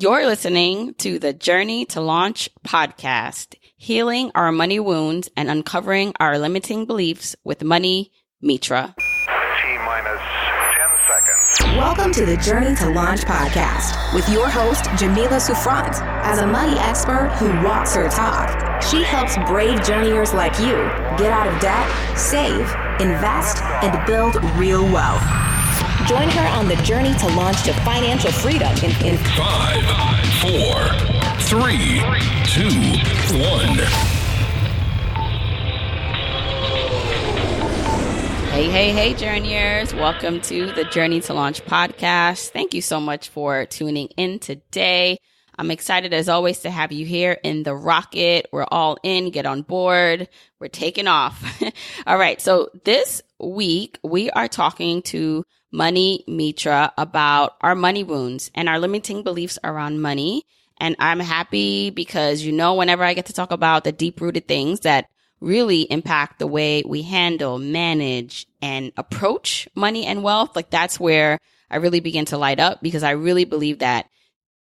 You're listening to the Journey to Launch podcast, healing our money wounds and uncovering our limiting beliefs with money, Mitra. T-minus 10 seconds. Welcome to the Journey to Launch podcast with your host, Jamila Souffrant. As a money expert who walks her talk, she helps brave journeyers like you get out of debt, save, invest, and build real wealth. Join her on the journey to launch to financial freedom in 5, 4, 3, 2, 1. Hey, journeyers. Welcome to the Journey to Launch podcast. Thank you so much for tuning in today. I'm excited as always to have you here in the rocket. We're all in, get on board. We're taking off. All right. So this week we are talking to Money Mitra about our money wounds and our limiting beliefs around money. And I'm happy because, whenever I get to talk about the deep-rooted things that really impact the way we handle, manage, and approach money and wealth, that's where I really begin to light up, because I really believe that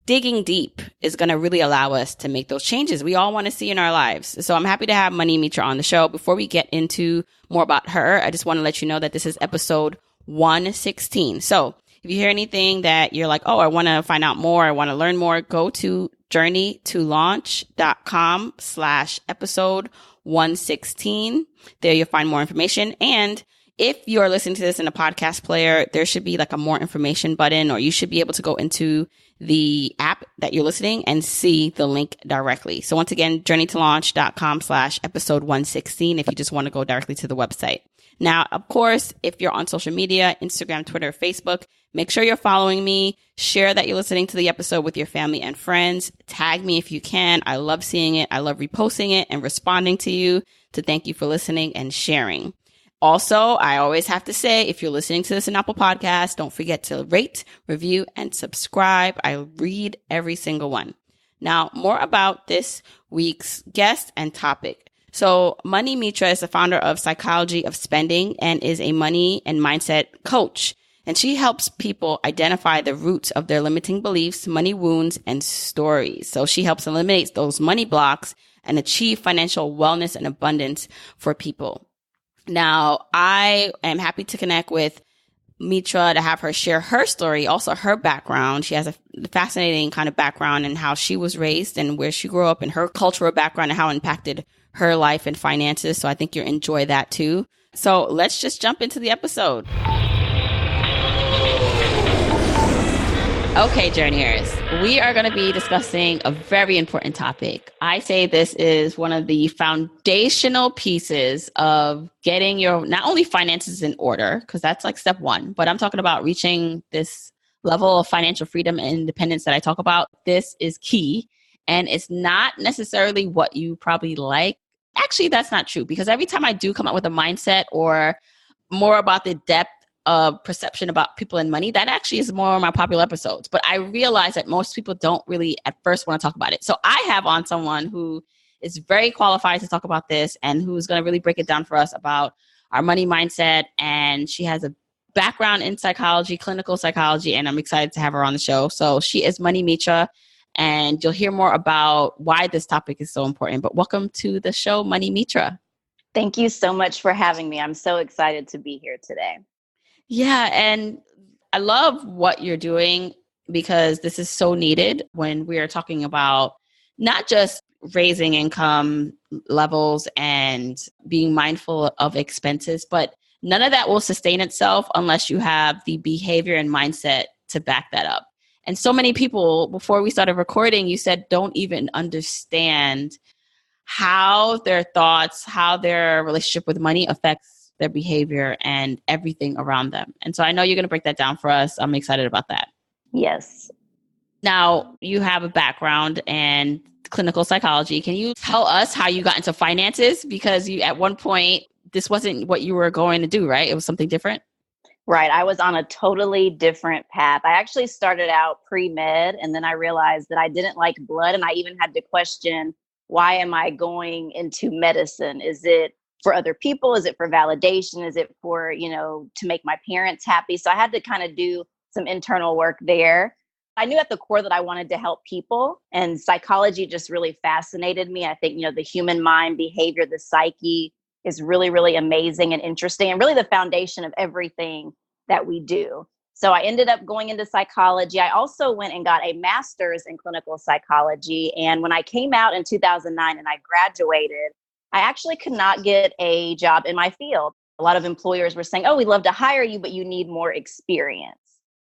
digging deep is going to really allow us to make those changes we all want to see in our lives. So I'm happy to have Money Mitra on the show. Before we get into more about her, I just want to let you know that this is episode 116. So if you hear anything that you're like, oh, I want to find out more, I want to learn more, go to journeytolaunch.com/episode 116. There you'll find more information. And if you're listening to this in a podcast player, there should be a more information button, or you should be able to go into the app that you're listening and see the link directly. So once again, journeytolaunch.com/episode 116 if you just want to go directly to the website. Now, of course, if you're on social media, Instagram, Twitter, Facebook, make sure you're following me. Share that you're listening to the episode with your family and friends. Tag me if you can. I love seeing it. I love reposting it and responding to you to thank you for listening and sharing. Also, I always have to say, if you're listening to this in Apple Podcasts, don't forget to rate, review, and subscribe. I read every single one. Now, more about this week's guest and topic. So Money Mitra is the founder of Psychology of Spending and is a money and mindset coach. And she helps people identify the roots of their limiting beliefs, money wounds, and stories. So she helps eliminate those money blocks and achieve financial wellness and abundance for people. Now, I am happy to connect with Mitra to have her share her story, also her background. She has a fascinating kind of background in how she was raised and where she grew up, and her cultural background and how it impacted her life and finances. So I think you'll enjoy that too. So let's just jump into the episode. Okay, journeyers, we are going to be discussing a very important topic. I say this is one of the foundational pieces of getting your not only finances in order, because that's step one, but I'm talking about reaching this level of financial freedom and independence that I talk about. This is key. And it's not necessarily what you probably like. Actually, that's not true, because every time I do come up with a mindset or more about the depth of perception about people and money, that actually is more of my popular episodes. But I realize that most people don't really at first want to talk about it. So I have on someone who is very qualified to talk about this and who's going to really break it down for us about our money mindset. And she has a background in psychology, clinical psychology, and I'm excited to have her on the show. So she is Money Mitra. And you'll hear more about why this topic is so important. But welcome to the show, Money Mitra. Thank you so much for having me. I'm so excited to be here today. Yeah, and I love what you're doing, because this is so needed when we are talking about not just raising income levels and being mindful of expenses, but none of that will sustain itself unless you have the behavior and mindset to back that up. And so many people, before we started recording, you said don't even understand how their thoughts, how their relationship with money affects their behavior and everything around them. And so I know you're going to break that down for us. I'm excited about that. Yes. Now, you have a background in clinical psychology. Can you tell us how you got into finances? Because you, at one point, this wasn't what you were going to do, right? It was something different. Right. I was on a totally different path. I actually started out pre-med, and then I realized that I didn't like blood. And I even had to question, why am I going into medicine? Is it for other people? Is it for validation? Is it for, to make my parents happy? So I had to kind of do some internal work there. I knew at the core that I wanted to help people, and psychology just really fascinated me. I think, the human mind, behavior, the psyche is really, really amazing and interesting, and really the foundation of everything that we do. So I ended up going into psychology. I also went and got a master's in clinical psychology. And when I came out in 2009 and I graduated, I actually could not get a job in my field. A lot of employers were saying, oh, we'd love to hire you, but you need more experience.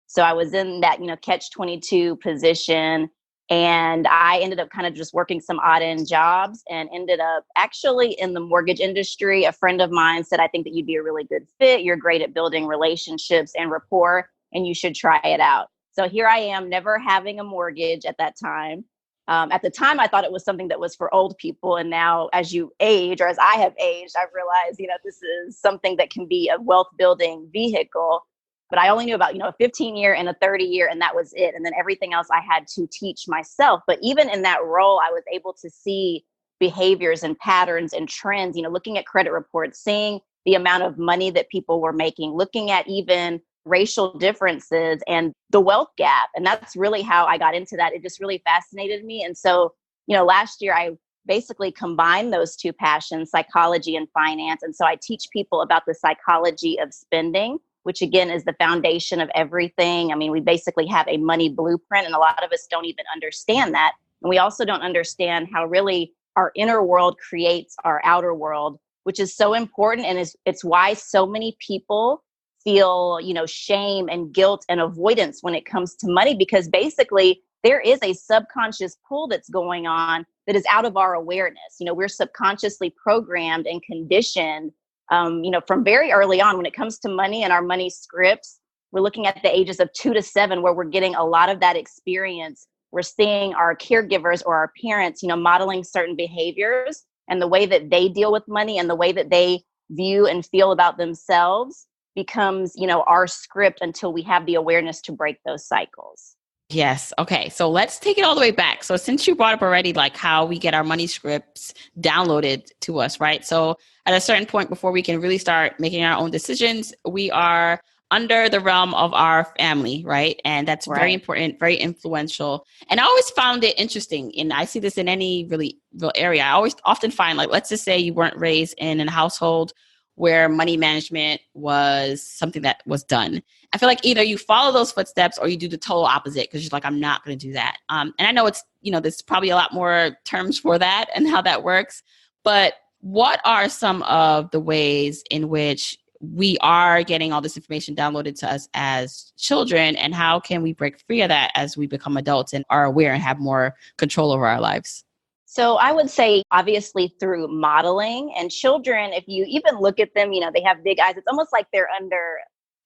So I was in that, catch-22 position, and I ended up kind of just working some odd end jobs and ended up actually in the mortgage industry. A friend of mine said, I think that you'd be a really good fit. You're great at building relationships and rapport, and you should try it out. So here I am, never having a mortgage at that time. At the time, I thought it was something that was for old people. And now as you age, or as I have aged, I've realized, this is something that can be a wealth building vehicle. But I only knew about, a 15-year and a 30-year, and that was it. And then everything else I had to teach myself. But even in that role, I was able to see behaviors and patterns and trends, looking at credit reports, seeing the amount of money that people were making, looking at even racial differences and the wealth gap. And that's really how I got into that. It just really fascinated me. And so, last year I basically combined those two passions, psychology and finance. And so I teach people about the psychology of spending, which again is the foundation of everything. I mean, we basically have a money blueprint, and a lot of us don't even understand that. And we also don't understand how really our inner world creates our outer world, which is so important. And it's why so many people feel, shame and guilt and avoidance when it comes to money, because basically there is a subconscious pull that's going on that is out of our awareness. We're subconsciously programmed and conditioned, from very early on when it comes to money and our money scripts. We're looking at the ages of 2 to 7, where we're getting a lot of that experience. We're seeing our caregivers or our parents, modeling certain behaviors and the way that they deal with money and the way that they view and feel about themselves becomes, our script until we have the awareness to break those cycles. Yes. Okay. So let's take it all the way back. So since you brought up already, like how we get our money scripts downloaded to us, right? So at a certain point before we can really start making our own decisions, we are under the realm of our family, right? And that's very important, very influential. And I always found it interesting, and I see this in any really real area. I always often find, like, let's just say you weren't raised in a household where money management was something that was done. I feel like either you follow those footsteps or you do the total opposite, because you're like, I'm not going to do that. And I know it's, there's probably a lot more terms for that and how that works. But what are some of the ways in which we are getting all this information downloaded to us as children, and how can we break free of that as we become adults and are aware and have more control over our lives? So I would say, obviously, through modeling. And children, if you even look at them, they have big eyes. It's almost like they're under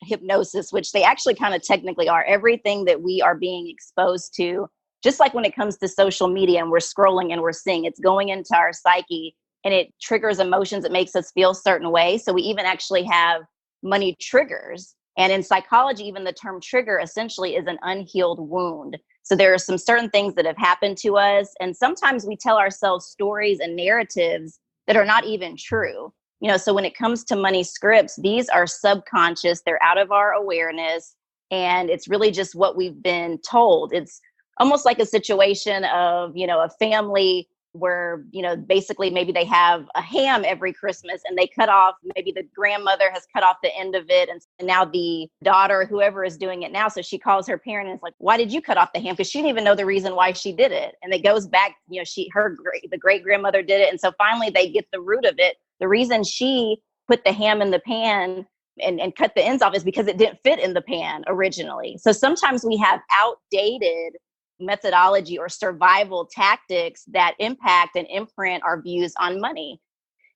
hypnosis, which they actually kind of technically are. Everything that we are being exposed to, just like when it comes to social media and we're scrolling and we're seeing, it's going into our psyche and it triggers emotions. It makes us feel a certain way. So we even actually have money triggers. And in psychology, even the term trigger essentially is an unhealed wound. So there are some certain things that have happened to us. And sometimes we tell ourselves stories and narratives that are not even true. So when it comes to money scripts, these are subconscious, they're out of our awareness. And it's really just what we've been told. It's almost like a situation of, a family where, basically maybe they have a ham every Christmas and they cut off, maybe the grandmother has cut off the end of it. And now the daughter, whoever is doing it now, so she calls her parent and is like, why did you cut off the ham? Because she didn't even know the reason why she did it. And it goes back, the great grandmother did it. And so finally they get the root of it. The reason she put the ham in the pan and cut the ends off is because it didn't fit in the pan originally. So sometimes we have outdated methodology or survival tactics that impact and imprint our views on money.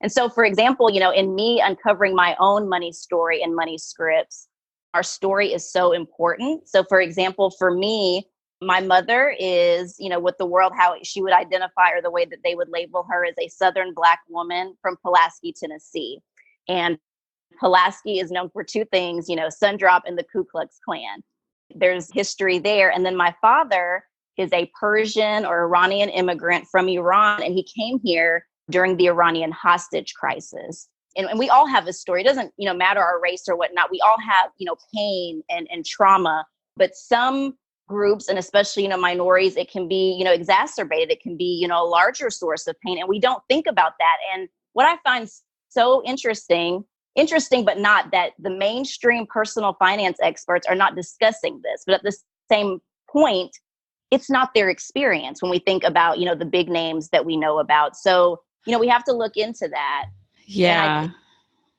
And so, for example, in me uncovering my own money story and money scripts, our story is so important. So, for example, for me, my mother is, with the world, how she would identify, or the way that they would label her, as a Southern Black woman from Pulaski, Tennessee. And Pulaski is known for two things, Sundrop and the Ku Klux Klan. There's history there. And then my father is a Persian or Iranian immigrant from Iran, and he came here during the Iranian hostage crisis. And we all have a story. It doesn't, matter our race or whatnot. We all have, pain and trauma, but some groups, and especially, minorities, it can be, exacerbated. It can be, a larger source of pain. And we don't think about that. And what I find so interesting, but not that the mainstream personal finance experts are not discussing this, but at the same point, it's not their experience when we think about, the big names that we know about. So, we have to look into that. Yeah.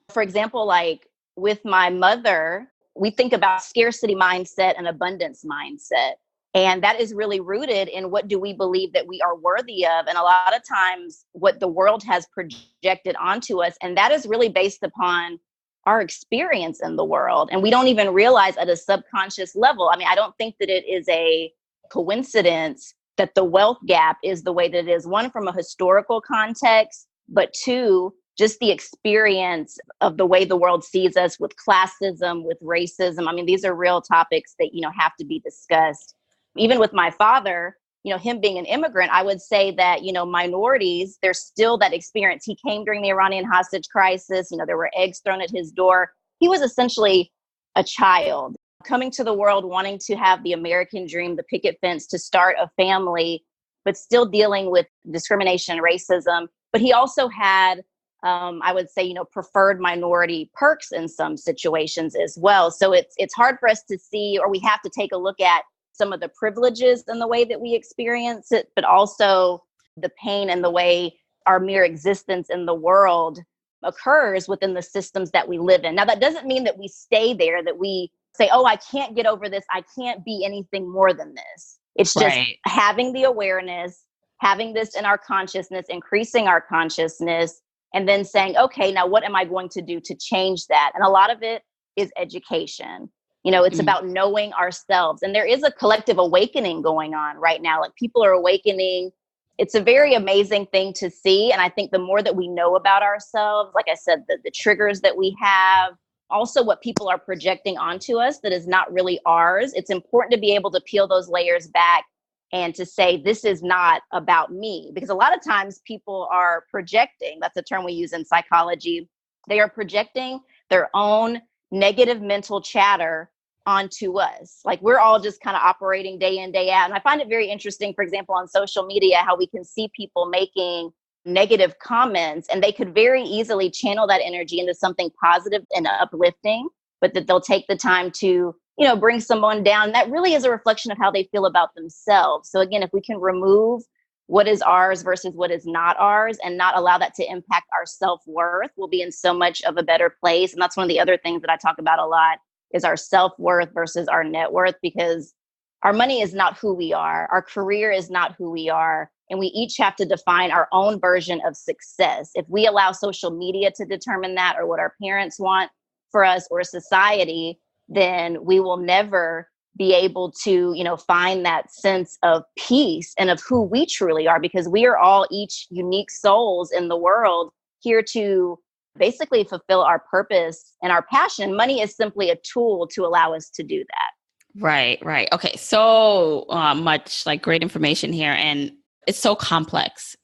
For example, like with my mother, we think about scarcity mindset and abundance mindset. And that is really rooted in what do we believe that we are worthy of? And a lot of times what the world has projected onto us. And that is really based upon our experience in the world. And we don't even realize at a subconscious level. I mean, I don't think that it is a coincidence that the wealth gap is the way that it is. One, from a historical context, but two, just the experience of the way the world sees us with classism, with racism. I mean, these are real topics that, have to be discussed. Even with my father, him being an immigrant, I would say that, minorities, there's still that experience. He came during the Iranian hostage crisis. There were eggs thrown at his door. He was essentially a child coming to the world, wanting to have the American dream, the picket fence, to start a family, but still dealing with discrimination and racism. But he also had, I would say, preferred minority perks in some situations as well. So it's hard for us to see, or we have to take a look at some of the privileges and the way that we experience it, but also the pain and the way our mere existence in the world occurs within the systems that we live in. Now, that doesn't mean that we stay there, that we say, oh, I can't get over this. I can't be anything more than this. It's just having the awareness, having this in our consciousness, increasing our consciousness, and then saying, okay, now what am I going to do to change that? And a lot of it is education. It's about knowing ourselves. And there is a collective awakening going on right now. Like, people are awakening. It's a very amazing thing to see. And I think the more that we know about ourselves, like I said, the triggers that we have, also what people are projecting onto us that is not really ours, it's important to be able to peel those layers back and to say, this is not about me. Because a lot of times people are projecting, that's a term we use in psychology, they are projecting their own negative mental chatter onto us. Like, we're all just kind of operating day in, day out. And I find it very interesting, for example, on social media, how we can see people making negative comments, and they could very easily channel that energy into something positive and uplifting, but that they'll take the time to, bring someone down. That really is a reflection of how they feel about themselves. So again, if we can remove what is ours versus what is not ours and not allow that to impact our self-worth, we'll be in so much of a better place. And that's one of the other things that I talk about a lot is our self-worth versus our net worth, because our money is not who we are. Our career is not who we are. And we each have to define our own version of success. If we allow social media to determine that, or what our parents want for us, or society, then we will never be able to, find that sense of peace and of who we truly are, because we are all each unique souls in the world here to basically fulfill our purpose and our passion. Money is simply a tool to allow us to do that. Right. Okay. So much like great information here. And it's so complex.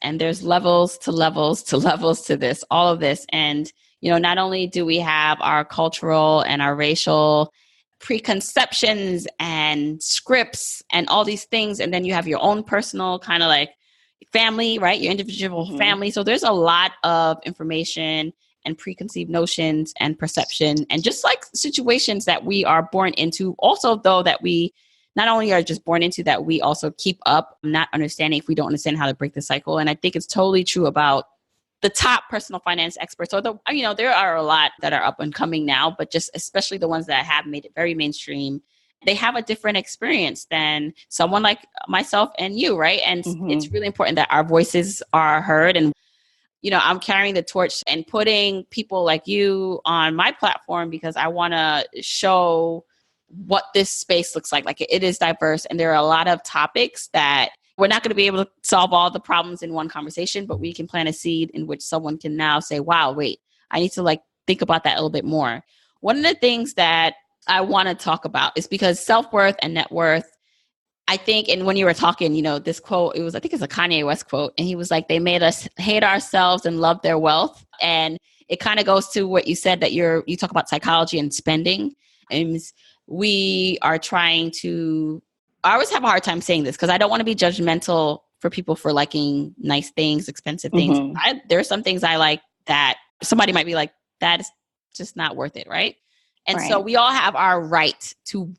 And there's levels to this, all of this. And, not only do we have our cultural and our racial preconceptions and scripts and all these things, and then you have your own personal kind of like family, right? Your individual family. So there's a lot of information and preconceived notions and perception, and just like situations that we are born into. Also, though, that we not only are just born into, that we also keep up, not understanding if we don't understand how to break the cycle. And I think it's totally true about the top personal finance experts. Although, there are a lot that are up and coming now, but just especially the ones that have made it very mainstream, they have a different experience than someone like myself and you, right? And it's really important that our voices are heard. And, I'm carrying the torch and putting people like you on my platform because I want to show what this space looks like. Like, it is diverse, and there are a lot of topics that we're not going to be able to solve all the problems in one conversation, but we can plant a seed in which someone can now say, wow, wait, I need to think about that a little bit more. One of the things that I want to talk about is because self-worth and net worth, I think, and when you were talking, this quote, I think it's a Kanye West quote, and he was like, they made us hate ourselves and love their wealth. And it kind of goes to what you said, that you talk about psychology and spending. And we are trying to, I always have a hard time saying this because I don't want to be judgmental for people for liking nice things, expensive things. There are some things I like that somebody might be like, that is just not worth it, right? And so we all have our right to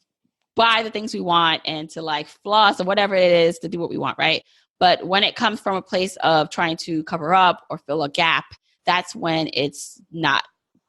buy the things we want and to like floss or whatever it is to do what we want, right? But when it comes from a place of trying to cover up or fill a gap, that's when it's not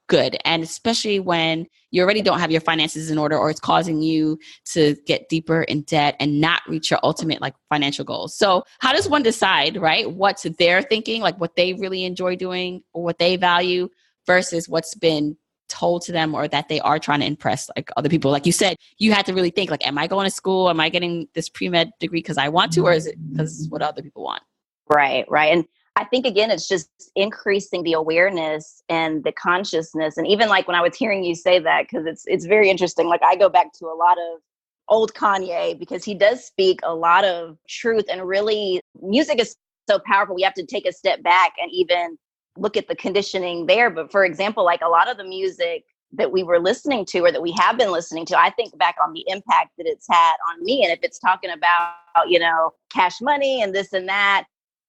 good. And especially when you already don't have your finances in order or it's causing you to get deeper in debt and not reach your ultimate like financial goals. So how does one decide, right? What's their thinking, like what they really enjoy doing or what they value versus what's been told to them or that they are trying to impress like other people? Like you said, you had to really think like, am I going to school? Am I getting this pre-med degree because I want to, or is it because what other people want? Right. And I think, again, it's just increasing the awareness and the consciousness. And even like when I was hearing you say that, because it's very interesting. Like I go back to a lot of old Kanye because he does speak a lot of truth, and really music is so powerful. We have to take a step back and even look at the conditioning there. But for example, like a lot of the music that we were listening to or that we have been listening to, I think back on the impact that it's had on me. And if it's talking about, Cash Money and this and that,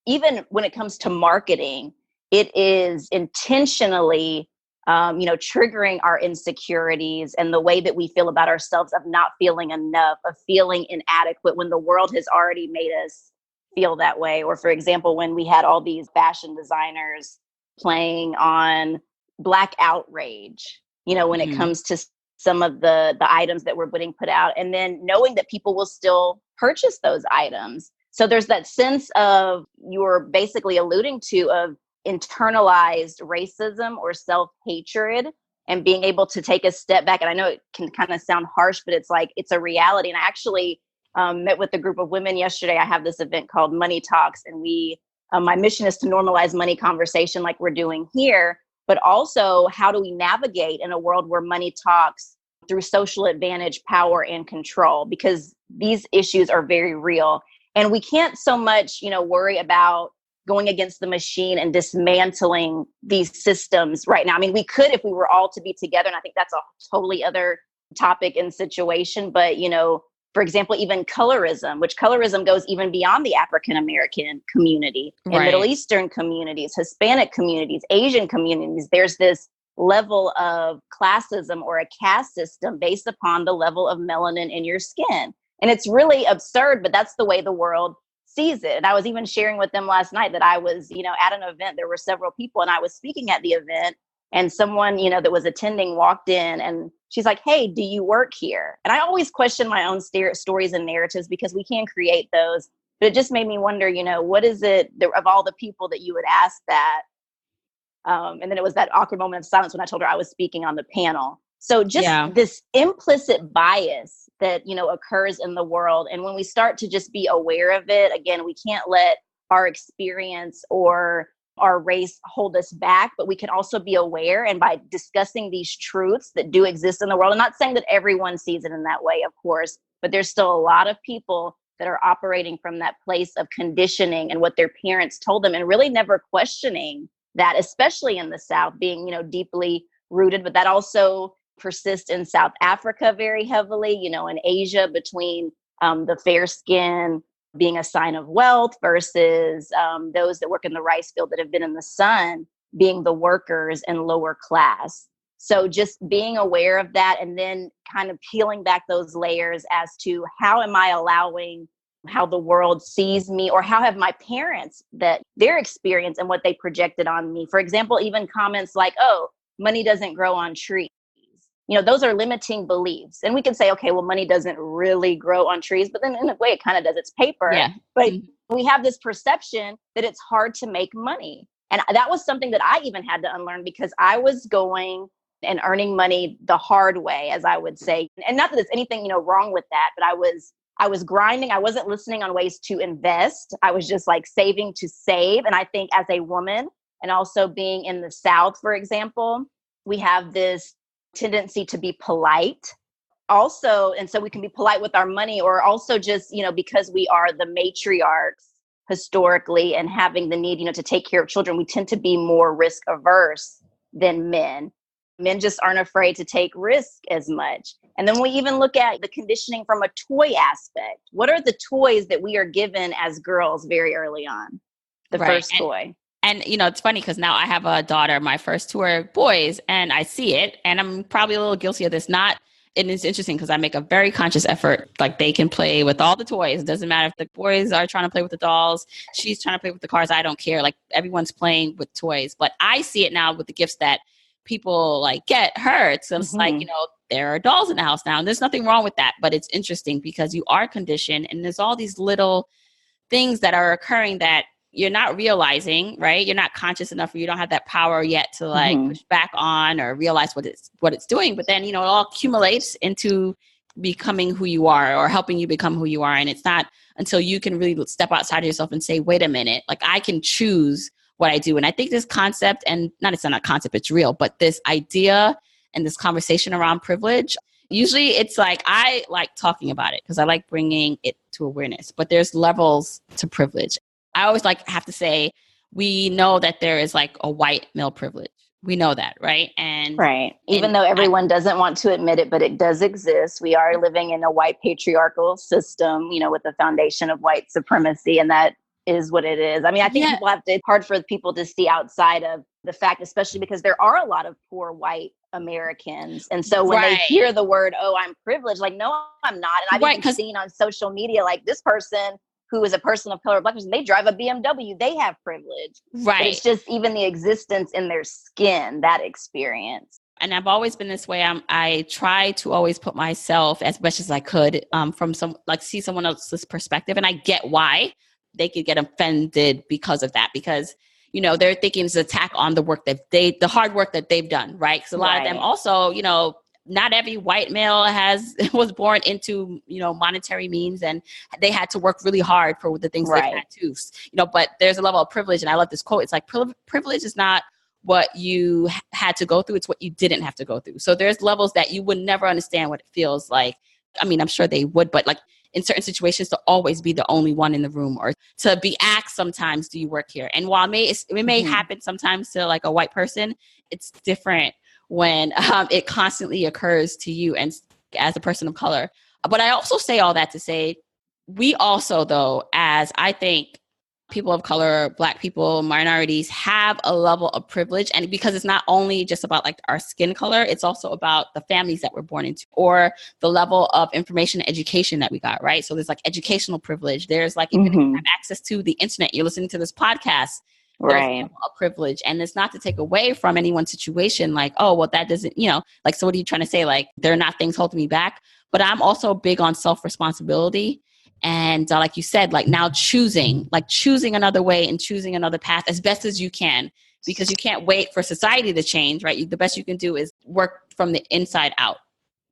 even when it comes to marketing, it is intentionally, triggering our insecurities and the way that we feel about ourselves of not feeling enough, of feeling inadequate when the world has already made us feel that way. Or for example, when we had all these fashion designers playing on Black outrage, when it comes to some of the items that were being put out, and then knowing that people will still purchase those items. So there's that sense of, you're basically alluding to, of internalized racism or self-hatred, and being able to take a step back. And I know it can kind of sound harsh, but it's like, it's a reality. And I actually met with a group of women yesterday. I have this event called Money Talks, and my mission is to normalize money conversation like we're doing here, but also how do we navigate in a world where money talks through social advantage, power, and control, because these issues are very real. And we can't so much, worry about going against the machine and dismantling these systems right now. I mean, we could if we were all to be together. And I think that's a totally other topic and situation. But, for example, even colorism, which colorism goes even beyond the African-American community, and Middle Eastern communities, Hispanic communities, Asian communities. There's this level of classism or a caste system based upon the level of melanin in your skin. And it's really absurd, but that's the way the world sees it. And I was even sharing with them last night that I was, at an event, there were several people, and I was speaking at the event, and someone, that was attending walked in, and she's like, "Hey, do you work here?" And I always question my own stories and narratives because we can create those. But it just made me wonder, what is it of all the people that you would ask that? And then it was that awkward moment of silence when I told her I was speaking on the panel. So just this implicit bias that, occurs in the world. And when we start to just be aware of it, again, we can't let our experience or our race hold us back, but we can also be aware. And by discussing these truths that do exist in the world, I'm not saying that everyone sees it in that way, of course, but there's still a lot of people that are operating from that place of conditioning and what their parents told them, and really never questioning that, especially in the South, being, deeply rooted. But that also persists in South Africa very heavily, in Asia, between the fair skin being a sign of wealth versus those that work in the rice field that have been in the sun being the workers and lower class. So just being aware of that, and then kind of peeling back those layers as to how am I allowing how the world sees me, or how have my parents, that their experience and what they projected on me. For example, even comments like, "Oh, money doesn't grow on trees." Those are limiting beliefs. And we can say, okay, well, money doesn't really grow on trees, but then in a way it kind of does. It's paper. Yeah. But we have this perception that it's hard to make money. And that was something that I even had to unlearn, because I was going and earning money the hard way, as I would say. And not that there's anything, wrong with that, but I was grinding. I wasn't listening on ways to invest. I was just like saving to save. And I think as a woman, and also being in the South, for example, we have this tendency to be polite also. And so we can be polite with our money, or also just, because we are the matriarchs historically and having the need, to take care of children, we tend to be more risk averse than men. Men just aren't afraid to take risk as much. And then we even look at the conditioning from a toy aspect. What are the toys that we are given as girls very early on? The first toy. And, it's funny because now I have a daughter. My first two are boys, and I see it. And I'm probably a little guilty of this. And it's interesting because I make a very conscious effort. Like, they can play with all the toys. It doesn't matter if the boys are trying to play with the dolls. She's trying to play with the cars. I don't care. Like, everyone's playing with toys. But I see it now with the gifts that people like get her. So it's like, there are dolls in the house now. And there's nothing wrong with that. But it's interesting because you are conditioned. And there's all these little things that are occurring that you're not realizing, right? You're not conscious enough, or you don't have that power yet to like push back on or realize what it's doing. But then, it all accumulates into becoming who you are, or helping you become who you are. And it's not until you can really step outside of yourself and say, wait a minute, like I can choose what I do. And I think this concept, and it's not a concept, it's real, but this idea and this conversation around privilege, usually it's like, I like talking about it because I like bringing it to awareness, but there's levels to privilege. I always have to say, we know that there is like a white male privilege. We know that, right? Even though everyone doesn't want to admit it, but it does exist. We are living in a white patriarchal system, with the foundation of white supremacy, and that is what it is. I mean, I think it's hard for people to see outside of the fact, especially because there are a lot of poor white Americans. And so when they hear the word, oh, I'm privileged, like, no, I'm not. And I've even seen on social media, like, this person who is a person of color, Black person, they drive a BMW, they have privilege. Right. But it's just even the existence in their skin, that experience. And I've always been this way. I try to always put myself as much as I could from see someone else's perspective. And I get why they could get offended because of that, because they're thinking it's an attack on the work the hard work that they've done, right? Because a lot of them also, not every white male was born into, monetary means, and they had to work really hard for the things they've had to, but there's a level of privilege. And I love this quote. It's like, privilege is not what you had to go through. It's what you didn't have to go through. So there's levels that you would never understand what it feels like. I mean, I'm sure they would, but like in certain situations, to always be the only one in the room, or to be asked sometimes, do you work here? And while it may happen sometimes to like a white person, it's different when it constantly occurs to you and as a person of color. But I also say all that to say, we also, though, as I think people of color, Black people, minorities, have a level of privilege. And because it's not only just about like our skin color, it's also about the families that we're born into, or the level of information and education that we got, right? So there's like educational privilege. There's like, even if you have access to the internet, you're listening to this podcast, there's a level of privilege. And it's not to take away from anyone's situation, like, oh, well, that doesn't, like, so what are you trying to say? Like, there are not things holding me back. But I'm also big on self-responsibility. And like you said, like now choosing another way and choosing another path as best as you can, because you can't wait for society to change, right? The best you can do is work from the inside out.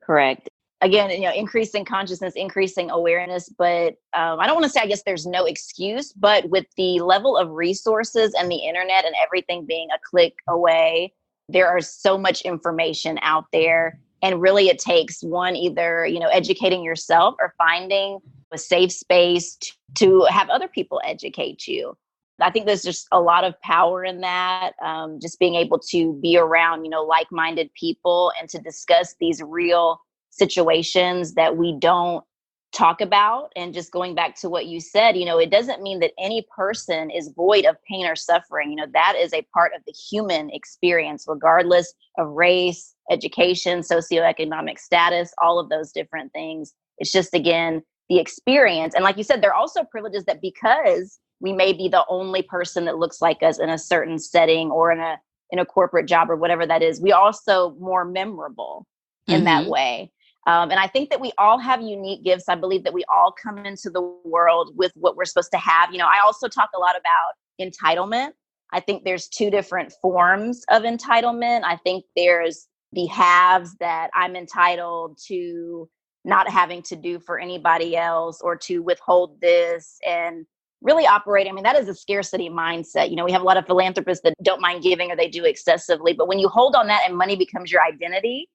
Correct. Again, increasing consciousness, increasing awareness, but I don't want to say, I guess there's no excuse, but with the level of resources and the internet and everything being a click away, there is so much information out there. And really it takes one, either, educating yourself or finding a safe space to have other people educate you. I think there's just a lot of power in that. Just being able to be around, like-minded people and to discuss these real situations that we don't talk about. And just going back to what you said, it doesn't mean that any person is void of pain or suffering. That is a part of the human experience, regardless of race, education, socioeconomic status, all of those different things. It's just, again, the experience. And like you said, there are also privileges that because we may be the only person that looks like us in a certain setting or in a corporate job or whatever that is, we are also more memorable in that way. And I think that we all have unique gifts. I believe that we all come into the world with what we're supposed to have. I also talk a lot about entitlement. I think there's two different forms of entitlement. I think there's the haves, that I'm entitled to not having to do for anybody else or to withhold this, and really operating. That is a scarcity mindset. We have a lot of philanthropists that don't mind giving, or they do excessively. But when you hold on that and money becomes your identity,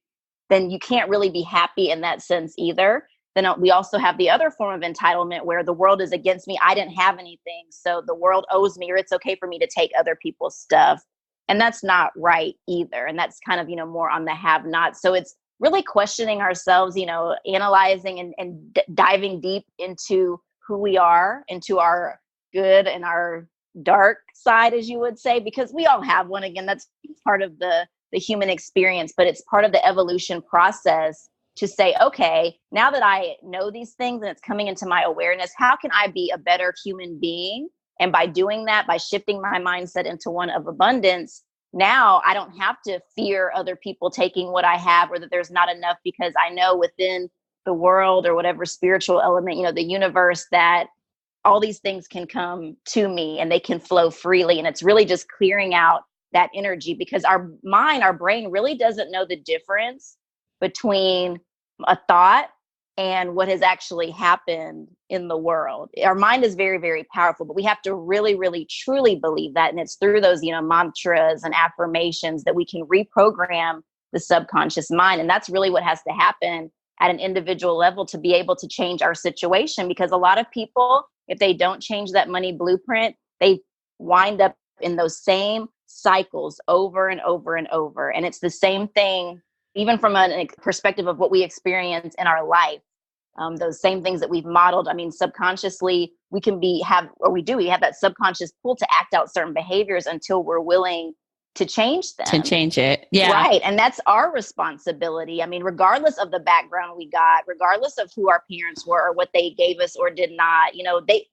then you can't really be happy in that sense either. Then we also have the other form of entitlement where the world is against me. I didn't have anything, so the world owes me, or it's okay for me to take other people's stuff. And that's not right either. And that's kind of, more on the have not. So it's really questioning ourselves, analyzing and diving deep into who we are, into our good and our dark side, as you would say, because we all have one. Again, that's part of the human experience, but it's part of the evolution process to say, okay, now that I know these things and it's coming into my awareness, how can I be a better human being? And by doing that, by shifting my mindset into one of abundance, now I don't have to fear other people taking what I have, or that there's not enough, because I know within the world or whatever spiritual element, the universe, that all these things can come to me and they can flow freely. And it's really just clearing out that energy, because our mind, our brain really doesn't know the difference between a thought and what has actually happened in the world. Our mind is very, very powerful, but we have to really, really, truly believe that. And it's through those, mantras and affirmations that we can reprogram the subconscious mind. And that's really what has to happen at an individual level to be able to change our situation. Because a lot of people, if they don't change that money blueprint, they wind up in those same cycles over and over and over. And it's the same thing, even from a perspective of what we experience in our life. Those same things that we've modeled. I mean, subconsciously, we have that subconscious pull to act out certain behaviors until we're willing to change them. To change it. Yeah. Right. And that's our responsibility. I mean, regardless of the background we got, regardless of who our parents were or what they gave us or did not,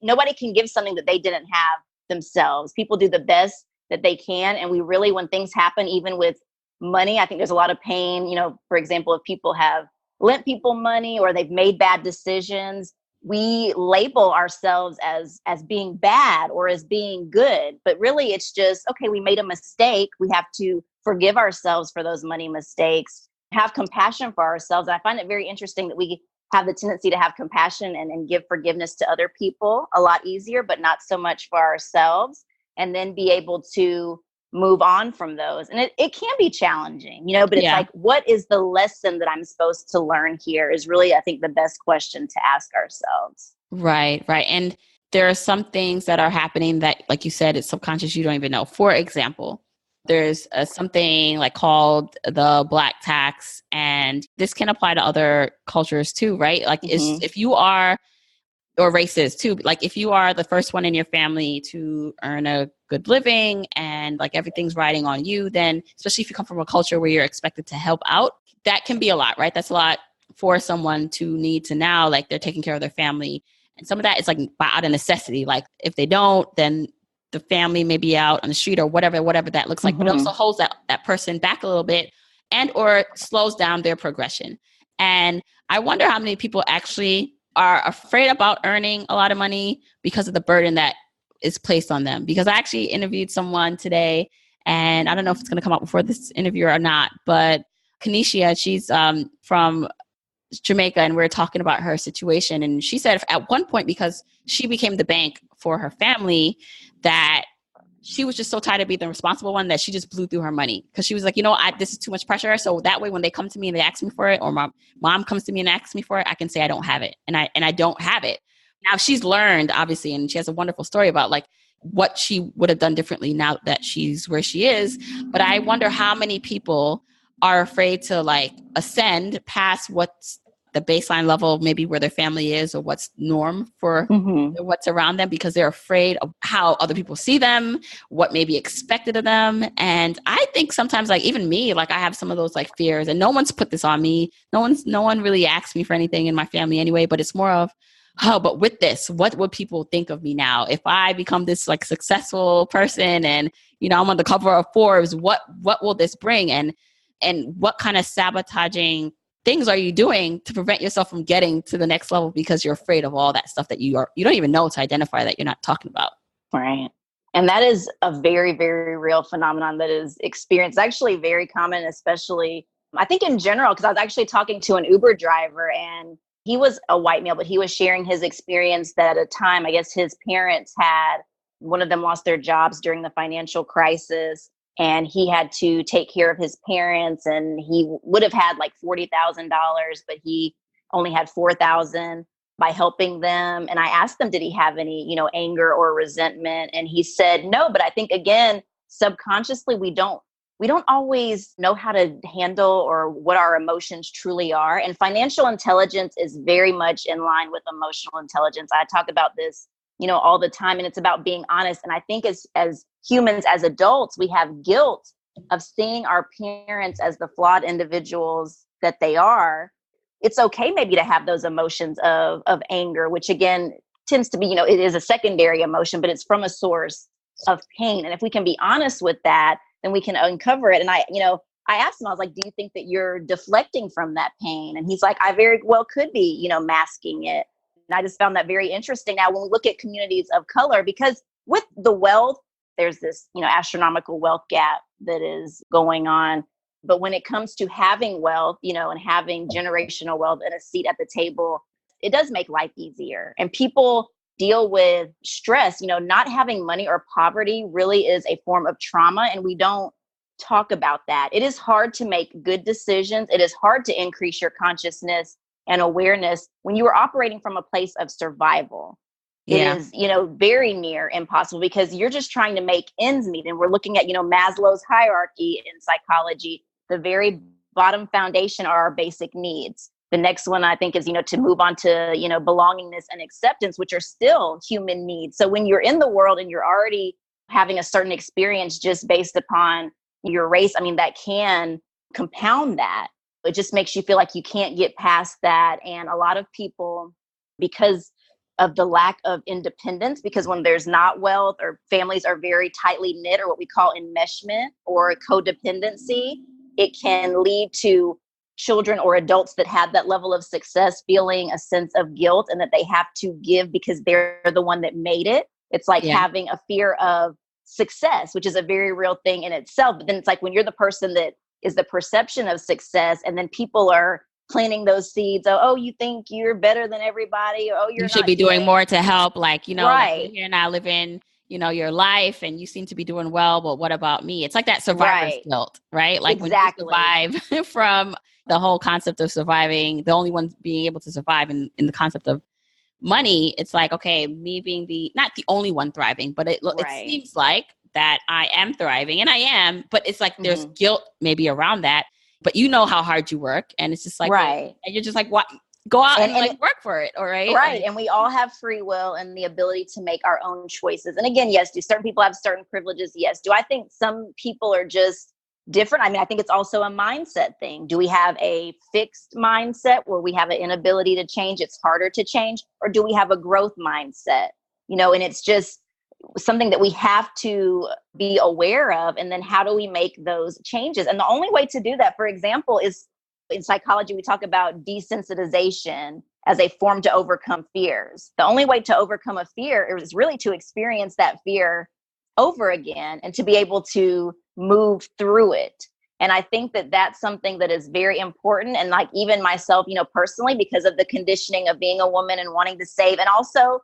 nobody can give something that they didn't have themselves. People do the best that they can. And we really, when things happen, even with money, I think there's a lot of pain, for example, if people have lent people money or they've made bad decisions, we label ourselves as being bad or as being good. But really, it's just, okay, we made a mistake. We have to forgive ourselves for those money mistakes, have compassion for ourselves. And I find it very interesting that we have the tendency to have compassion and give forgiveness to other people a lot easier, but not so much for ourselves, and then be able to move on from those. And it can be challenging, but it's like, what is the lesson that I'm supposed to learn here is really, I think, the best question to ask ourselves. Right. And there are some things that are happening that, like you said, it's subconscious. You don't even know. For example, there's something like called the Black tax, and this can apply to other cultures too, right? Like if you are, or races too, like if you are the first one in your family to earn a good living and like everything's riding on you, then especially if you come from a culture where you're expected to help out, that can be a lot, right? That's a lot for someone to need to now, like they're taking care of their family. And some of that is like out of necessity. Like if they don't, then the family may be out on the street or whatever that looks like, but it also holds that person back a little bit and or slows down their progression. And I wonder how many people actually are afraid about earning a lot of money because of the burden that is placed on them. Because I actually interviewed someone today, and I don't know if it's going to come out before this interview or not, but Kanisha, she's from Jamaica, and we're talking about her situation. And she said at one point, because she became the bank for her family, that she was just so tired of being the responsible one that she just blew through her money. Because she was like, this is too much pressure. So that way, when they come to me and they ask me for it, or my mom comes to me and asks me for it, I can say I don't have it. And I don't have it. Now she's learned, obviously, and she has a wonderful story about like what she would have done differently now that she's where she is. But I wonder how many people are afraid to like ascend past what's the baseline level, maybe where their family is or what's norm for what's around them, because they're afraid of how other people see them, what may be expected of them. And I think sometimes, like even me, like I have some of those like fears, and no one's put this on me. No one really asked me for anything in my family anyway, but it's more of, but with this, what would people think of me now? If I become this like successful person and, I'm on the cover of Forbes, what will this bring? And what kind of sabotaging things are you doing to prevent yourself from getting to the next level because you're afraid of all that stuff that you don't even know to identify that you're not talking about? Right. And that is a very, very real phenomenon that is experienced, actually very common, especially I think in general, because I was actually talking to an Uber driver, and he was a white male, but he was sharing his experience that at a time, I guess his parents one of them lost their jobs during the financial crisis. And he had to take care of his parents, and he would have had like $40,000, but he only had $4,000 by helping them. And I asked him, did he have any, anger or resentment? And he said, no, but I think again, subconsciously we don't always know how to handle or what our emotions truly are. And financial intelligence is very much in line with emotional intelligence. I talk about this, all the time, and it's about being honest. And I think as humans, as adults, we have guilt of seeing our parents as the flawed individuals that they are. It's okay maybe to have those emotions of anger, which again tends to be, it is a secondary emotion, but it's from a source of pain. And if we can be honest with that, then we can uncover it. And I asked him, I was like, do you think that you're deflecting from that pain? And he's like, I very well could be, masking it. And I just found that very interesting. Now, when we look at communities of color, because with the wealth, there's this, astronomical wealth gap that is going on. But when it comes to having wealth, and having generational wealth and a seat at the table, it does make life easier. And people deal with stress. Not having money or poverty really is a form of trauma, and we don't talk about that. It is hard to make good decisions. It is hard to increase your consciousness and awareness when you are operating from a place of survival. Yeah. It is, very near impossible because you're just trying to make ends meet. And we're looking at, Maslow's hierarchy in psychology. The very bottom foundation are our basic needs. The next one, I think, is, to move on to, belongingness and acceptance, which are still human needs. So when you're in the world and you're already having a certain experience just based upon your race, that can compound that. It just makes you feel like you can't get past that. And a lot of people, because of the lack of independence, because when there's not wealth or families are very tightly knit, or what we call enmeshment or codependency, it can lead to children or adults that have that level of success feeling a sense of guilt and that they have to give because they're the one that made it. It's like having a fear of success, which is a very real thing in itself. But then it's like when you're the person that is the perception of success, and then people are planting those seeds. Oh, you think you're better than everybody? Oh, you should be doing more to help. Like, right. Like you're here now living, your life, and you seem to be doing well, but what about me? It's like that survivor's guilt, right? Like exactly. When you survive from the whole concept of surviving, the only one being able to survive in the concept of money, it's like, okay, me being not the only one thriving, but it seems like that I am thriving, and I am, but it's like there's guilt maybe around that, but how hard you work, and it's just like, right. And you're just like, what? Go out and like work for it, all right? Right. And we all have free will and the ability to make our own choices. And again, yes, do certain people have certain privileges? Yes. Do I think some people are just different? I think it's also a mindset thing. Do we have a fixed mindset where we have an inability to change? It's harder to change. Or do we have a growth mindset? And it's just something that we have to be aware of. And then how do we make those changes? And the only way to do that, for example, is in psychology, we talk about desensitization as a form to overcome fears. The only way to overcome a fear is really to experience that fear over again and to be able to move through it. And I think that that's something that is very important. And like even myself, personally, because of the conditioning of being a woman and wanting to save, and also,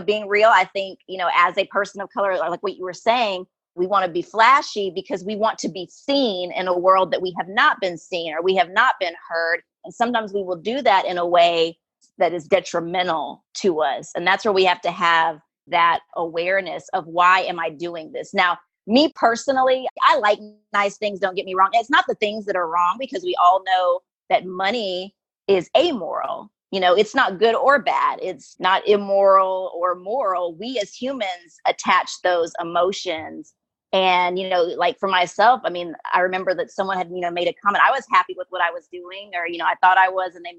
being real, I think, as a person of color, like what you were saying, we want to be flashy because we want to be seen in a world that we have not been seen or we have not been heard. And sometimes we will do that in a way that is detrimental to us. And that's where we have to have that awareness of why am I doing this? Now, me personally, I like nice things, don't get me wrong. It's not the things that are wrong, because we all know that money is amoral. It's not good or bad. It's not immoral or moral. We as humans attach those emotions. And, like for myself, I remember that someone had, made a comment. I was happy with what I was doing, or, I thought I was, and they,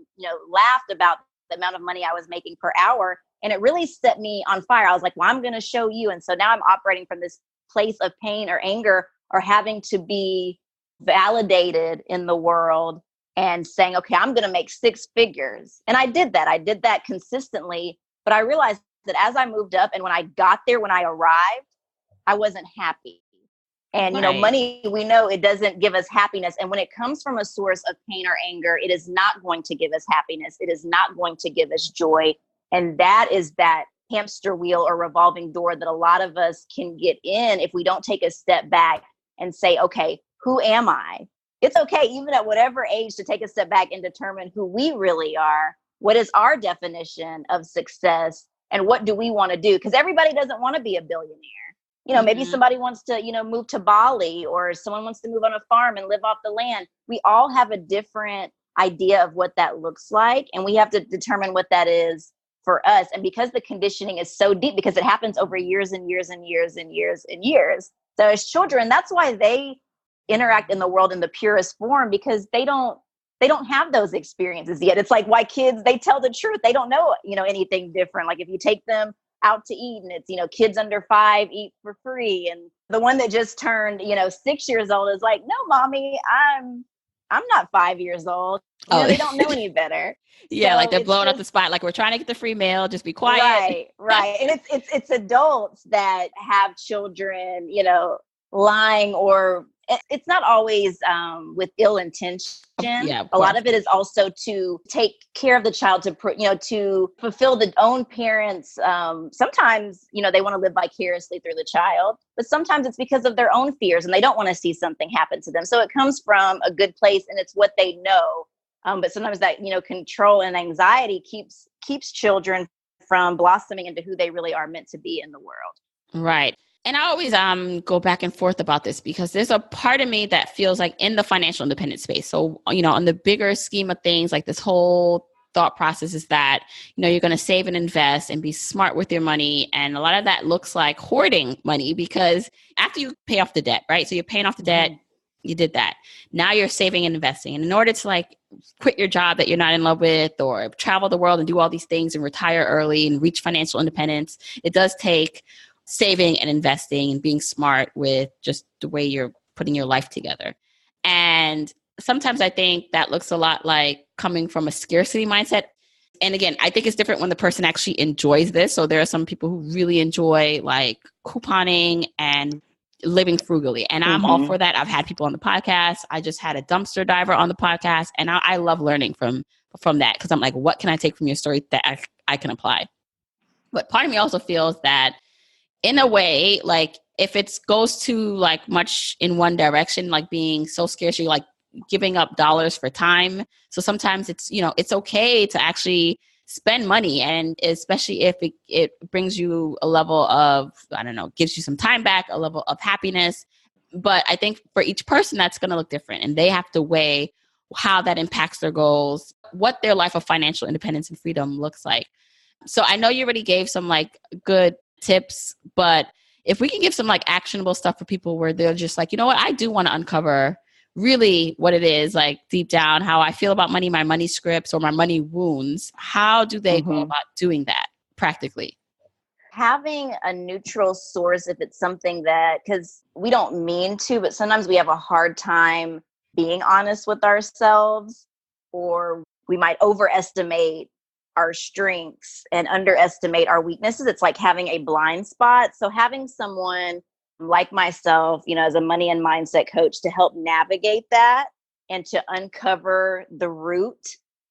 laughed about the amount of money I was making per hour. And it really set me on fire. I was like, well, I'm going to show you. And so now I'm operating from this place of pain or anger or having to be validated in the world and saying, okay, I'm going to make six figures. And I did that. I did that consistently. But I realized that as I moved up and when I got there, when I arrived, I wasn't happy. And, money, we know it doesn't give us happiness. And when it comes from a source of pain or anger, it is not going to give us happiness. It is not going to give us joy. And that is that hamster wheel or revolving door that a lot of us can get in if we don't take a step back and say, okay, who am I? It's okay, even at whatever age, to take a step back and determine who we really are. What is our definition of success? And what do we want to do? Because everybody doesn't want to be a billionaire. Maybe somebody wants to, move to Bali, or someone wants to move on a farm and live off the land. We all have a different idea of what that looks like. And we have to determine what that is for us. And because the conditioning is so deep, because it happens over years and years and years and years and years. So as children, that's why they interact in the world in the purest form, because they don't have those experiences yet. It's like why kids, they tell the truth. They don't know, anything different. Like if you take them out to eat and it's, kids under 5 eat for free. And the one that just turned, 6 years old is like, no, mommy, I'm not 5 years old. They don't know any better. Yeah. So like they're blowing up the spot. Like we're trying to get the free mail. Just be quiet. Right. And it's adults that have children, lying, or it's not always with ill intention. Yeah, a lot of it is also to take care of the child, to fulfill the own parents. Sometimes, they want to live vicariously through the child, but sometimes it's because of their own fears and they don't want to see something happen to them. So it comes from a good place and it's what they know. But sometimes that, control and anxiety keeps children from blossoming into who they really are meant to be in the world. Right. And I always go back and forth about this because there's a part of me that feels like in the financial independence space. So, on the bigger scheme of things, like this whole thought process is that, you're going to save and invest and be smart with your money. And a lot of that looks like hoarding money because after you pay off the debt, right? So you're paying off the debt, you did that. Now you're saving and investing. And in order to like quit your job that you're not in love with or travel the world and do all these things and retire early and reach financial independence, it does take saving and investing and being smart with just the way you're putting your life together. And sometimes I think that looks a lot like coming from a scarcity mindset. And again, I think it's different when the person actually enjoys this. So there are some people who really enjoy like couponing and living frugally. And I'm all for that. I've had people on the podcast. I just had a dumpster diver on the podcast. And I love learning from that because I'm like, what can I take from your story that I can apply? But part of me also feels that in a way, like if it goes too like much in one direction, like being so scarce, you're like giving up dollars for time. So sometimes it's, it's okay to actually spend money. And especially if it brings you a level of, gives you some time back, a level of happiness. But I think for each person, that's going to look different. And they have to weigh how that impacts their goals, what their life of financial independence and freedom looks like. So I know you already gave some like good tips, but if we can give some like actionable stuff for people where they're just like, I do want to uncover really what it is, like deep down, how I feel about money, my money scripts or my money wounds. How do they go about doing that practically? Having a neutral source, if it's something that, because we don't mean to, but sometimes we have a hard time being honest with ourselves, or we might overestimate our strengths and underestimate our weaknesses. It's like having a blind spot. So having someone like myself, as a money and mindset coach to help navigate that and to uncover the root.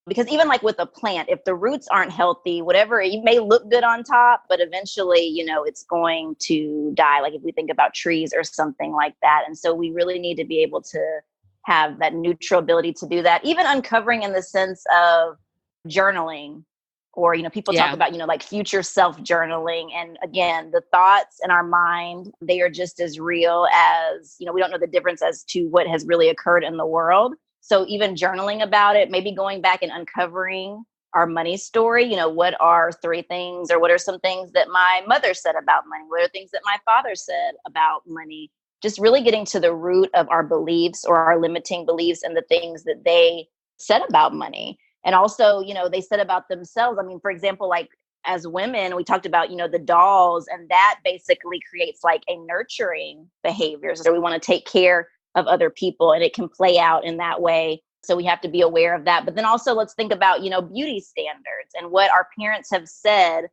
Because even like with a plant, if the roots aren't healthy, whatever, it may look good on top, but eventually, it's going to die. Like if we think about trees or something like that. And so we really need to be able to have that neutral ability to do that, even uncovering in the sense of journaling. Or, people talk about, like future self journaling. And again, the thoughts in our mind, they are just as real as, we don't know the difference as to what has really occurred in the world. So even journaling about it, maybe going back and uncovering our money story, what are 3 things or what are some things that my mother said about money? What are things that my father said about money? Just really getting to the root of our beliefs or our limiting beliefs and the things that they said about money. And also, they said about themselves. I mean, for example, like as women, we talked about, the dolls, and that basically creates like a nurturing behavior. So we want to take care of other people and it can play out in that way. So we have to be aware of that. But then also let's think about, beauty standards and what our parents have said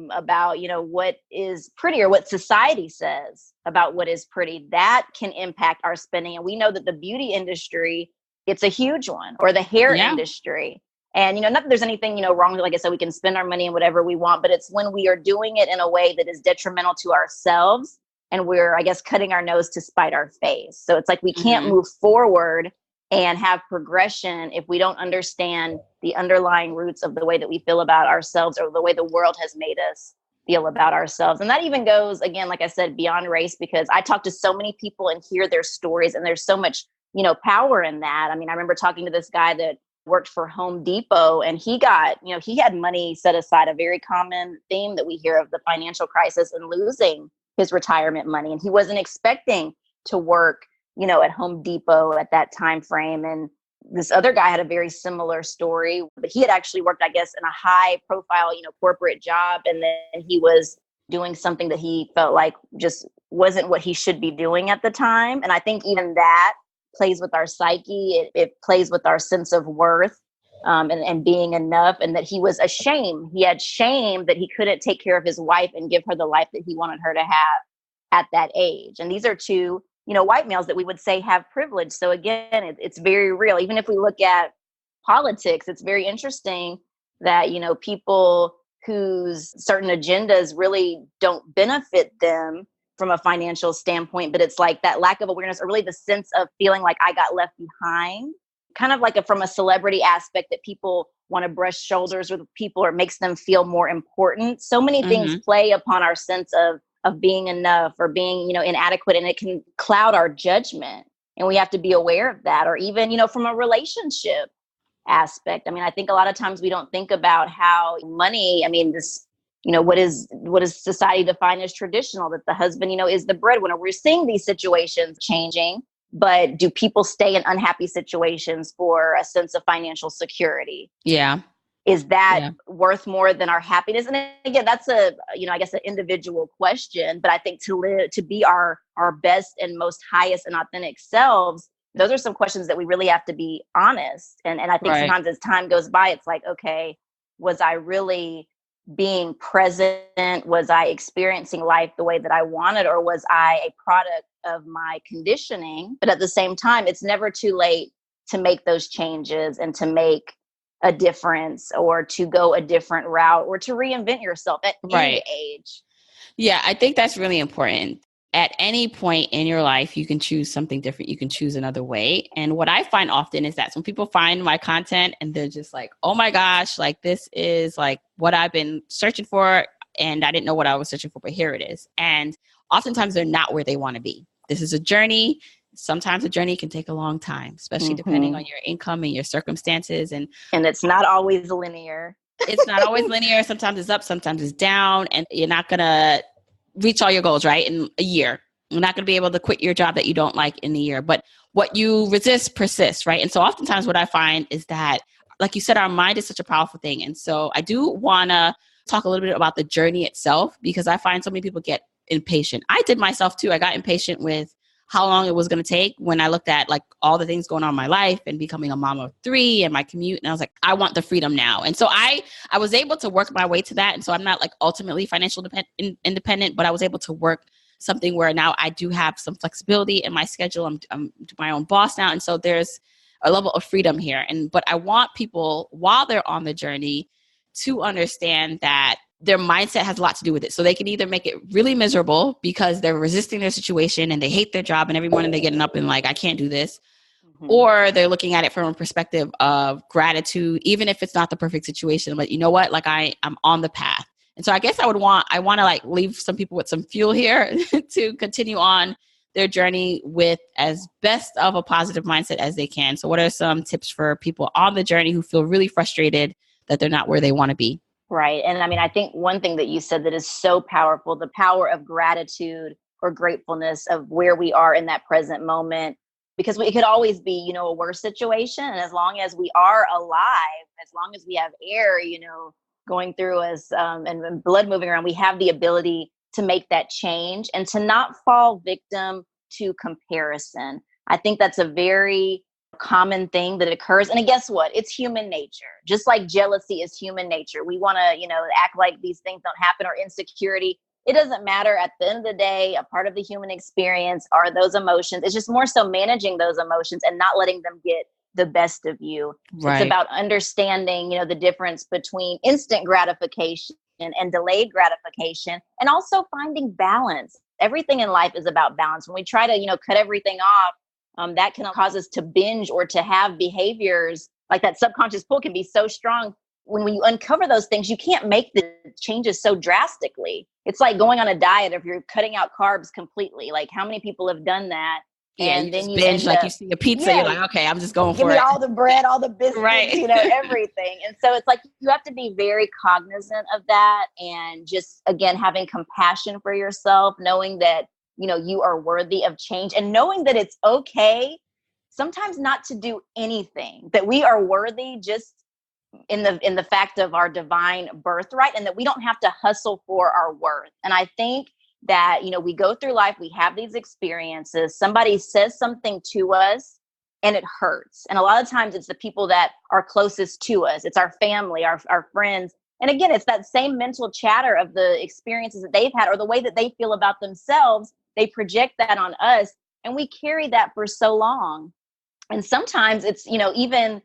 about, what is pretty or what society says about what is pretty. That can impact our spending. And we know that the beauty industry, it's a huge one, or the hair industry. And, not that there's anything, wrong. Like I said, we can spend our money on whatever we want, but it's when we are doing it in a way that is detrimental to ourselves and we're, I guess, cutting our nose to spite our face. So it's like we can't move forward and have progression if we don't understand the underlying roots of the way that we feel about ourselves or the way the world has made us feel about ourselves. And that even goes, again, like I said, beyond race, because I talk to so many people and hear their stories, and there's so much, power in that. I mean, I remember talking to this guy that worked for Home Depot, and he got, he had money set aside, a very common theme that we hear of the financial crisis, and losing his retirement money. And he wasn't expecting to work, at Home Depot at that time frame. And this other guy had a very similar story, but he had actually worked, I guess, in a high profile, corporate job. And then he was doing something that he felt like just wasn't what he should be doing at the time. And I think even that plays with our psyche. It plays with our sense of worth, and being enough, and that he was ashamed. He had shame that he couldn't take care of his wife and give her the life that he wanted her to have at that age. And these are two, white males that we would say have privilege. So again, it's very real. Even if we look at politics, it's very interesting that, people whose certain agendas really don't benefit them from a financial standpoint, but it's like that lack of awareness, or really the sense of feeling like I got left behind, kind of like from a celebrity aspect, that people want to brush shoulders with people, or it makes them feel more important. So many things play upon our sense of being enough, or being, inadequate, and it can cloud our judgment. And we have to be aware of that. Or even, from a relationship aspect. I mean, I think a lot of times we don't think about how money, this, what is society defined as traditional, that the husband, is the breadwinner. We're seeing these situations changing, but do people stay in unhappy situations for a sense of financial security? Yeah. Is that worth more than our happiness? And again, that's I guess an individual question, but I think to be our best and most highest and authentic selves, those are some questions that we really have to be honest. And I think sometimes as time goes by, it's like, okay, was I really being present? Was I experiencing life the way that I wanted, or was I a product of my conditioning? But at the same time, it's never too late to make those changes and to make a difference, or to go a different route, or to reinvent yourself at any age. Yeah, I think that's really important. At any point in your life, you can choose something different. You can choose another way. And what I find often is that when people find my content and they're just like, oh my gosh, like this is like what I've been searching for, and I didn't know what I was searching for, but here it is. And oftentimes they're not where they want to be. This is a journey. Sometimes a journey can take a long time, especially depending on your income and your circumstances. And it's not always linear. It's not always linear. Sometimes it's up, sometimes it's down, and you're not going to reach all your goals, right, in a year. You're not going to be able to quit your job that you don't like in a year. But what you resist persists, right? And so oftentimes what I find is that, like you said, our mind is such a powerful thing. And so I do want to talk a little bit about the journey itself, because I find so many people get impatient. I did myself too. I got impatient with how long it was going to take when I looked at like all the things going on in my life and becoming a mom of 3 and my commute. And I was like, I want the freedom now. And so I was able to work my way to that. And so I'm not like ultimately financially independent, but I was able to work something where now I do have some flexibility in my schedule. I'm my own boss now. And so there's a level of freedom here. But I want people, while they're on the journey, to understand that their mindset has a lot to do with it. So they can either make it really miserable because they're resisting their situation and they hate their job, and every morning they're getting up and like, I can't do this. Or they're looking at it from a perspective of gratitude, even if it's not the perfect situation. But you know what? Like I'm on the path. And so I guess I want to like leave some people with some fuel here to continue on their journey with as best of a positive mindset as they can. So what are some tips for people on the journey who feel really frustrated that they're not where they want to be? Right. And I mean, I think one thing that you said that is so powerful, the power of gratitude or gratefulness of where we are in that present moment, because it could always be, a worse situation. And as long as we are alive, as long as we have air, going through us and blood moving around, we have the ability to make that change and to not fall victim to comparison. I think that's a very common thing that occurs. And guess what? It's human nature. Just like jealousy is human nature. We want to, act like these things don't happen, or insecurity. It doesn't matter. At the end of the day, a part of the human experience are those emotions. It's just more so managing those emotions and not letting them get the best of you. Right. It's about understanding, the difference between instant gratification and delayed gratification, and also finding balance. Everything in life is about balance. When we try to, cut everything off, that can cause us to binge or to have behaviors like that subconscious pull can be so strong when you uncover those things, you can't make the changes so drastically. It's like going on a diet if you're cutting out carbs completely. Like, how many people have done that? Yeah, And you then just you binge, end like up, you see a pizza, you're like, okay, I'm just going give for me it. all the bread, all the biscuits, Right. Everything. And so it's like, you have to be very cognizant of that. And just, again, having compassion for yourself, knowing that, you are worthy of change, and knowing that it's okay sometimes not to do anything, that we are worthy just in the fact of our divine birthright, and that we don't have to hustle for our worth. And I think that, we go through life, we have these experiences, somebody says something to us and it hurts. And a lot of times it's the people that are closest to us. It's our family, our friends. And again, it's that same mental chatter of the experiences that they've had, or the way that they feel about themselves. They project that on us, and we carry that for so long. And sometimes it's, even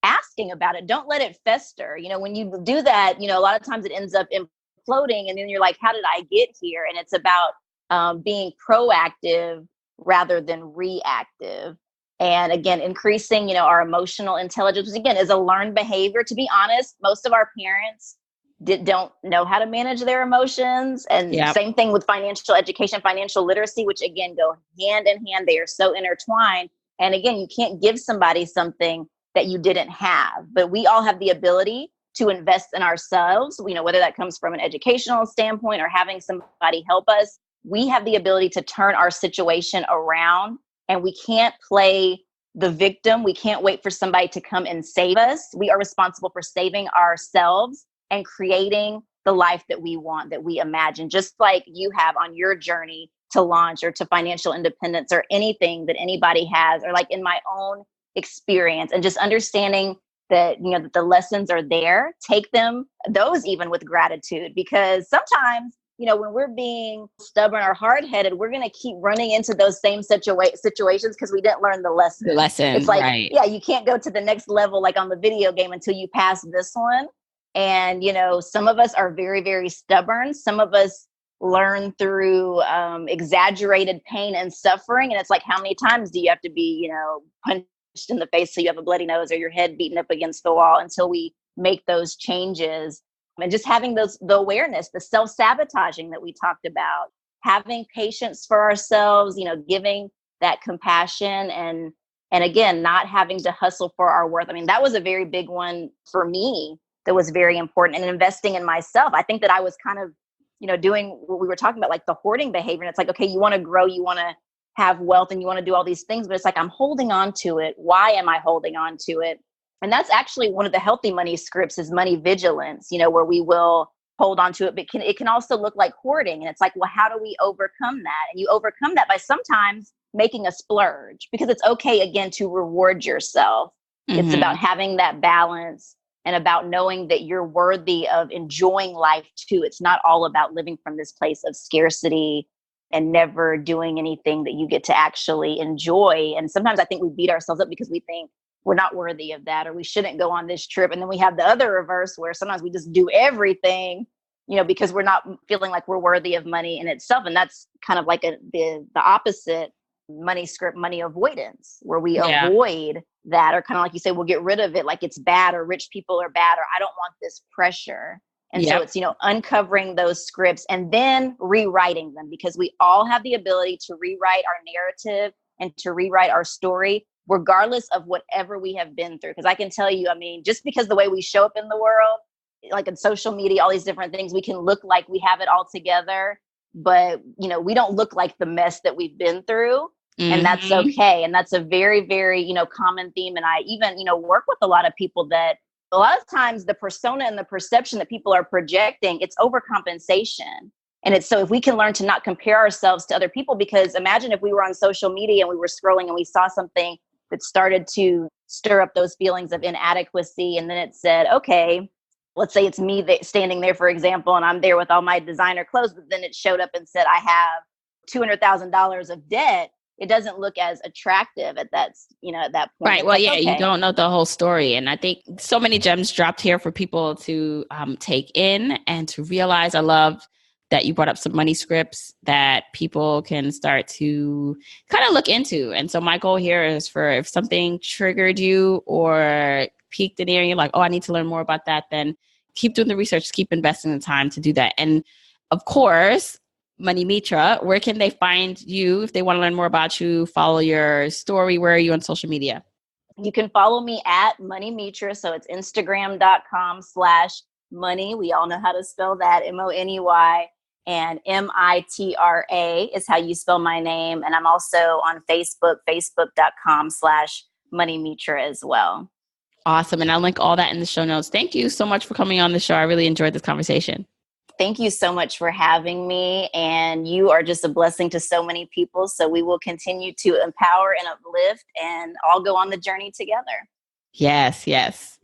asking about it. Don't let it fester. When you do that, a lot of times it ends up imploding, and then you're like, how did I get here? And it's about being proactive rather than reactive. And again, increasing, our emotional intelligence, which again is a learned behavior. To be honest, most of our parents don't know how to manage their emotions. And same thing with financial education, financial literacy, which again go hand in hand. They are so intertwined. And again, you can't give somebody something that you didn't have, but we all have the ability to invest in ourselves, whether that comes from an educational standpoint or having somebody help us. We have the ability to turn our situation around, and we can't play the victim. We can't wait for somebody to come and save us. We are responsible for saving ourselves and creating the life that we want, that we imagine, just like you have on your journey to launch or to financial independence, or anything that anybody has, or like in my own experience, and just understanding that, that the lessons are there. Take them, those even with gratitude, because sometimes, when we're being stubborn or hard-headed, we're going to keep running into those same situations because we didn't learn the lesson. It's like, right. Yeah, you can't go to the next level, like on the video game, until you pass this one. And, some of us are very, very stubborn. Some of us learn through exaggerated pain and suffering. And it's like, how many times do you have to be, punched in the face so you have a bloody nose, or your head beaten up against the wall, until we make those changes? And just having the awareness, the self-sabotaging that we talked about, having patience for ourselves, giving that compassion, and again, not having to hustle for our worth. I mean, that was a very big one for me that was very important, and investing in myself. I think that I was kind of, doing what we were talking about, like the hoarding behavior. And it's like, okay, you want to grow, you want to have wealth, and you want to do all these things, but it's like, I'm holding on to it. Why am I holding on to it? And that's actually one of the healthy money scripts, is money vigilance, where we will hold on to it, but it can also look like hoarding. And it's like, well, how do we overcome that? And you overcome that by sometimes making a splurge, because it's okay, again, to reward yourself. Mm-hmm. It's about having that balance, and about knowing that you're worthy of enjoying life too. It's not all about living from this place of scarcity and never doing anything that you get to actually enjoy. And sometimes I think we beat ourselves up because we think we're not worthy of that, or we shouldn't go on this trip. And then we have the other reverse, where sometimes we just do everything, because we're not feeling like we're worthy of money in itself. And that's kind of like the opposite money script, money avoidance, where we avoid that, or kind of like you say, we'll get rid of it, like it's bad, or rich people are bad, or I don't want this pressure. And so it's, uncovering those scripts and then rewriting them, because we all have the ability to rewrite our narrative and to rewrite our story, regardless of whatever we have been through. Because I can tell you, I mean, just because the way we show up in the world, like in social media, all these different things, we can look like we have it all together, but, we don't look like the mess that we've been through. Mm-hmm. And that's okay. And that's a very, very, common theme. And I even, work with a lot of people that a lot of times the persona and the perception that people are projecting, it's overcompensation. And it's so if we can learn to not compare ourselves to other people, because imagine if we were on social media and we were scrolling and we saw something that started to stir up those feelings of inadequacy. And then it said, okay, let's say it's me standing there, for example, and I'm there with all my designer clothes, but then it showed up and said, I have $200,000 of debt. It doesn't look as attractive at that, at that point. Right. Well, okay. You don't know the whole story. And I think so many gems dropped here for people to take in and to realize. I love that you brought up some money scripts that people can start to kind of look into. And so my goal here is for if something triggered you or piqued in the area, you're like, oh, I need to learn more about that, then keep doing the research, keep investing the time to do that. And of course, Money Mitra, where can they find you if they want to learn more about you, follow your story? Where are you on social media? You can follow me at Money Mitra. So it's Instagram.com/money. We all know how to spell that, MONEY. And MITRA is how you spell my name. And I'm also on Facebook, facebook.com/Money Mitra as well. Awesome. And I'll link all that in the show notes. Thank you so much for coming on the show. I really enjoyed this conversation. Thank you so much for having me. And you are just a blessing to so many people. So we will continue to empower and uplift and all go on the journey together. Yes, yes.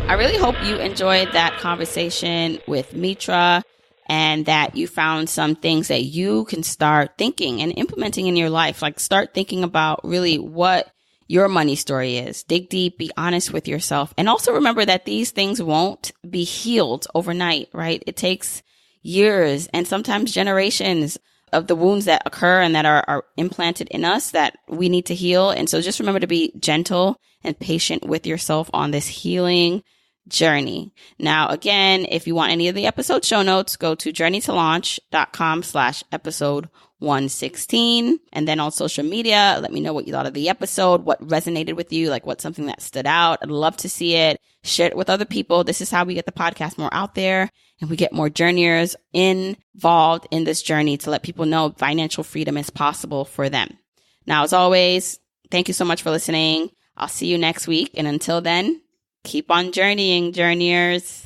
I really hope you enjoyed that conversation with Mitra and that you found some things that you can start thinking and implementing in your life. Like start thinking about really what your money story is. Dig deep, be honest with yourself. And also remember that these things won't be healed overnight, right? It takes years and sometimes generations of the wounds that occur and that are implanted in us that we need to heal. And so just remember to be gentle and patient with yourself on this healing journey. Now, again, if you want any of the episode show notes, go to journeytolaunch.com/episode 116. And then on social media, let me know what you thought of the episode, what resonated with you, like what's something that stood out. I'd love to see it. Share it with other people. This is how we get the podcast more out there and we get more journeyers involved in this journey to let people know financial freedom is possible for them. Now, as always, thank you so much for listening. I'll see you next week. And until then, keep on journeying, journeyers.